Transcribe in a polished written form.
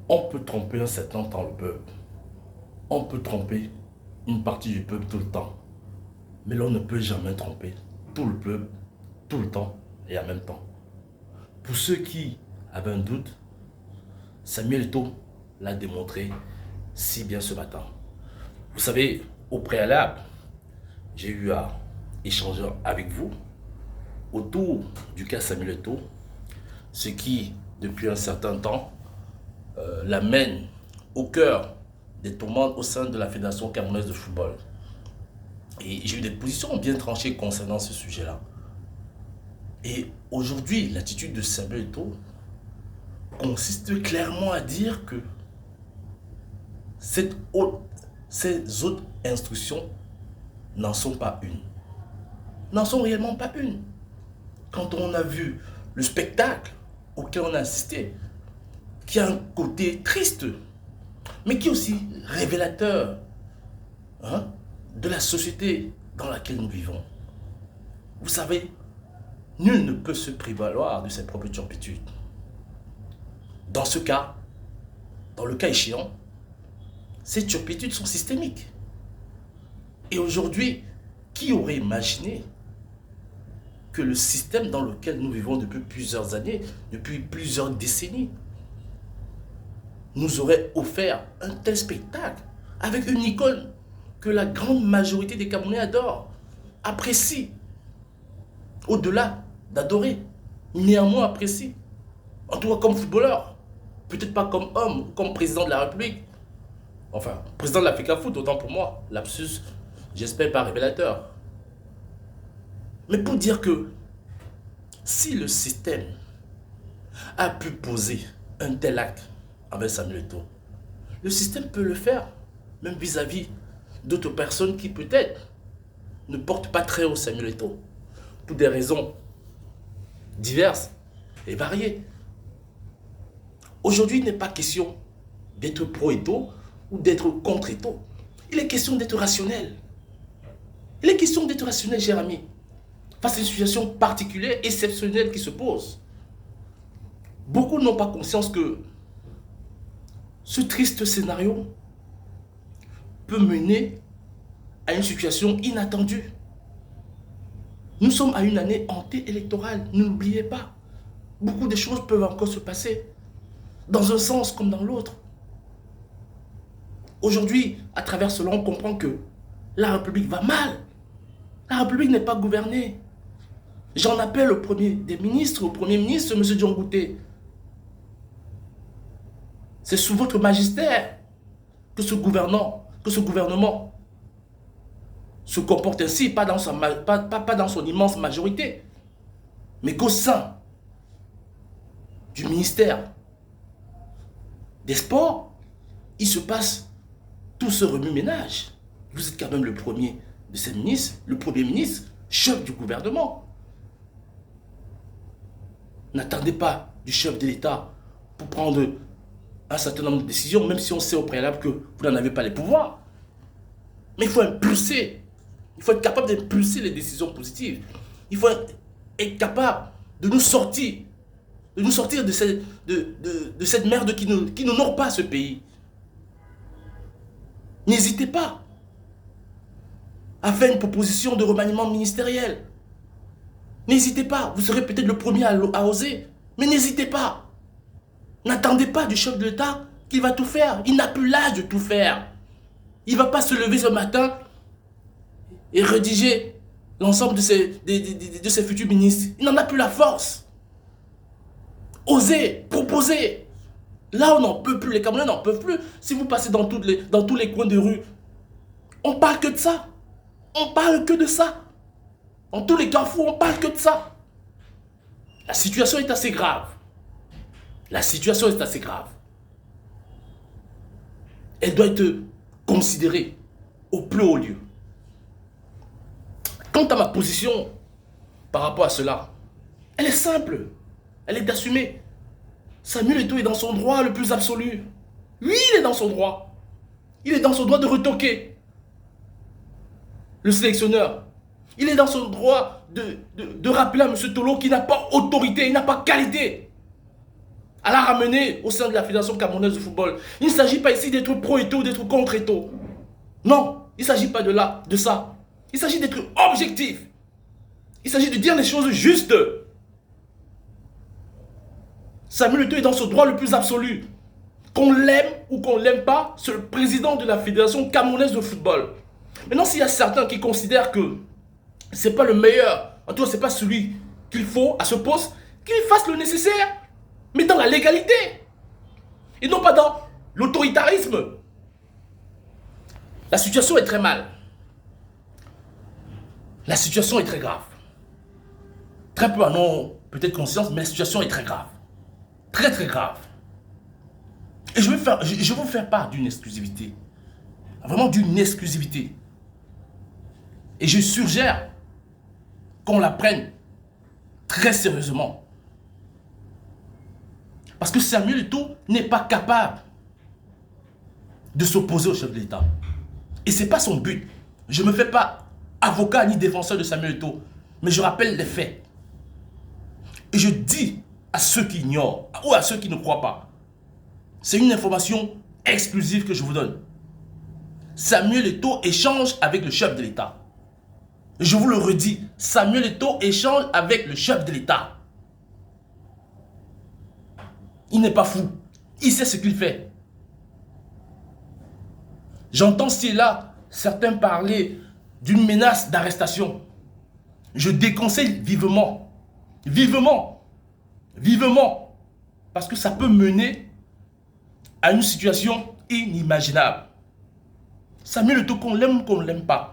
On peut tromper un certain temps le peuple. On peut tromper une partie du peuple tout le temps. Mais l'on ne peut jamais tromper tout le peuple, tout le temps et en même temps. Pour ceux qui avaient un doute, Samuel Eto'o l'a démontré si bien ce matin. Vous savez, au préalable, j'ai eu à échanger avec vous autour du cas Samuel Eto'o, ce qui, depuis un certain temps, l'amène au cœur des tourmentes au sein de la Fédération camerounaise de football. Et j'ai eu des positions bien tranchées concernant ce sujet-là. Et aujourd'hui, l'attitude de Samuel Eto'o consiste clairement à dire que ces autres instructions n'en sont pas une. N'en sont réellement pas une. Quand on a vu le spectacle auquel on a assisté, qui a un côté triste, mais qui est aussi révélateur de la société dans laquelle nous vivons. Vous savez, nul ne peut se prévaloir de ses propres turpitudes. Dans ce cas, dans le cas échéant, ces turpitudes sont systémiques. Et aujourd'hui, qui aurait imaginé que le système dans lequel nous vivons depuis plusieurs années, depuis plusieurs décennies, nous aurait offert un tel spectacle avec une icône que la grande majorité des Camerounais adorent, apprécient, au-delà d'adorer, néanmoins apprécient, en tout cas comme footballeur, peut-être pas comme homme, comme président de la République, enfin, président de l'Africa Foot, autant pour moi, lapsus, j'espère pas révélateur. Mais pour dire que si le système a pu poser un tel acte avec Samuel Eto'o, le système peut le faire, même vis-à-vis d'autres personnes qui peut-être ne portent pas très haut Samuel Eto'o, pour des raisons diverses et variées. Aujourd'hui, il n'est pas question d'être pro-Eto'o ou d'être contre Eto'o. Il est question d'être rationnel. Il est question d'être rationnel, cher ami, face à une situation particulière, exceptionnelle qui se pose. Beaucoup n'ont pas conscience que ce triste scénario peut mener à une situation inattendue. Nous sommes à une année anté-électorale, ne l'oubliez pas. Beaucoup de choses peuvent encore se passer, dans un sens comme dans l'autre. Aujourd'hui, à travers cela, on comprend que la République va mal. La République n'est pas gouvernée. J'en appelle au premier des ministres, au Premier ministre, M. John Gouté. C'est sous votre magistère que ce gouvernement se comporte ainsi, pas dans son immense majorité, mais qu'au sein du ministère des Sports, il se passe tout ce remue-ménage. Vous êtes quand même le premier de ces ministres, le Premier ministre, chef du gouvernement. N'attendez pas du chef de l'État pour prendre un certain nombre de décisions, même si on sait au préalable que vous n'en avez pas les pouvoirs. Mais il faut impulser. Il faut être capable d'impulser les décisions positives. Il faut être capable de nous sortir de cette merde qui n'honore pas ce pays. N'hésitez pas à faire une proposition de remaniement ministériel. N'hésitez pas, vous serez peut-être le premier à oser, mais n'hésitez pas. N'attendez pas du chef de l'État qu'il va tout faire. Il n'a plus l'âge de tout faire. Il ne va pas se lever ce matin et rédiger l'ensemble de ses futurs ministres. Il n'en a plus la force. Osez, proposez. Là, on n'en peut plus. Les Camerounais n'en peuvent plus. Si vous passez dans tous les coins de rue, on parle que de ça. On parle que de ça. Dans tous les carrefours, on parle que de ça. La situation est assez grave. La situation est assez grave. Elle doit être considérée au plus haut lieu. Quant à ma position par rapport à cela, elle est simple. Elle est d'assumer. Samuel Eto'o est dans son droit le plus absolu. Oui, il est dans son droit. Il est dans son droit de retoquer le sélectionneur. Il est dans son droit de rappeler à M. Tolo qu'il n'a pas autorité, il n'a pas qualité à la ramener au sein de la Fédération camerounaise de football. Il ne s'agit pas ici d'être pro Eto'o, d'être contre Eto'o. Non, il ne s'agit pas de ça. Il s'agit d'être objectif. Il s'agit de dire les choses justes. Samuel Eto'o est dans ce droit le plus absolu. Qu'on l'aime ou qu'on ne l'aime pas, c'est le président de la Fédération camerounaise de football. Maintenant, s'il y a certains qui considèrent que ce n'est pas le meilleur, en tout cas, ce n'est pas celui qu'il faut à ce poste, qu'il fasse le nécessaire, mais dans la légalité. Et non pas dans l'autoritarisme. La situation est très mal. La situation est très grave. Très peu en ont peut-être conscience, mais la situation est très grave. Très très grave. Et je vais vous faire part d'une exclusivité. Vraiment d'une exclusivité. Et je suggère qu'on la prenne très sérieusement. Parce que Samuel Eto'o n'est pas capable de s'opposer au chef de l'État. Et ce n'est pas son but. Je ne me fais pas avocat ni défenseur de Samuel Eto'o, mais je rappelle les faits. Et je dis à ceux qui ignorent ou à ceux qui ne croient pas, c'est une information exclusive que je vous donne. Samuel Eto'o échange avec le chef de l'État. Je vous le redis, Samuel Eto'o échange avec le chef de l'État. Il n'est pas fou. Il sait ce qu'il fait. J'entends ci et là certains parler d'une menace d'arrestation. Je déconseille vivement. Vivement. Vivement. Parce que ça peut mener à une situation inimaginable. Samuel Eto'o, qu'on l'aime ou qu'on ne l'aime pas,